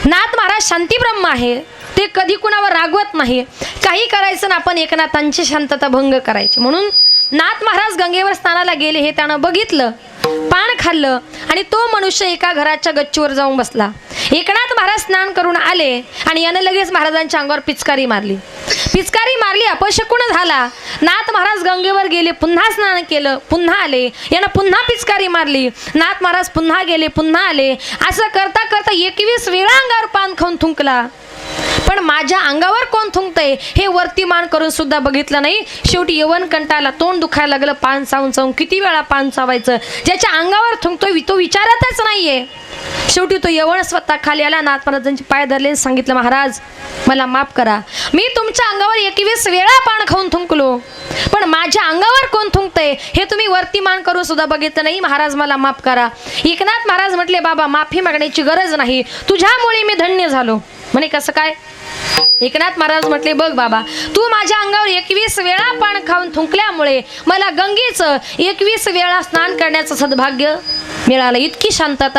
नाथ महाराज शांतीब्रह्म आहे, ते कधी कुणावर रागवत नाही. काही करायचं ना आपण एकनाथांची शांतता भंग करायची. म्हणून नाथ महाराज गंगेवर स्नानाला गेले हे त्यानं बघितलं, पान खाल्लं आणि तो मनुष्य एका घराच्या गच्चीवर जाऊन बसला. एकनाथ महाराज स्नान करून आले आणि यानं लगेच महाराजांच्या अंगावर पिचकारी मारली. अपशकुन झाला. नाथ महाराज गंगेवर गेले, पुन्हा स्नान केलं, पुन्हा आले, यानं पुन्हा पिचकारी मारली. नाथ महाराज पुन्हा गेले, पुन्हा आले. असं करता करता 21 वेळा अंगावर पान खाऊन थुंकला. पण माझ्या अंगावर कोण थुंकतंय हे वरती मान करून सुद्धा बघितलं नाही. शेवटी यवन कंटाला, तोंड दुखायला लागलं. पान चावून किती वेळा पान चावायचं. ज्याच्या अंगावर थुंकतोय तो विचारतच नाहीये. शेवटी तो यवन स्वतः खाली आला, नाथ महाराजांचे पाय धरले, सांगितलं महाराज मला माफ करा, मी तुमच्या अंगावर 21 वेळा पान खाऊन थुंकलो, पण माझ्या अंगावर कोण थुंकतंय हे तुम्ही वरती मान करून सुद्धा बघितलं नाही. महाराज मला माफ करा. एकनाथ महाराज म्हटले बाबा माफी मागण्याची गरज नाही, तुझ्यामुळे मी धन्य झालो. म्हणे कसं काय? एकनाथ महाराज म्हटले बघ बाबा, तू माझ्या अंगावर 21 वेळा पान खाऊन थुंकल्यामुळे मला गंगेचं 21 वेळा स्नान करण्याचं सद्भाग्य मिळालं. इतकी शांतता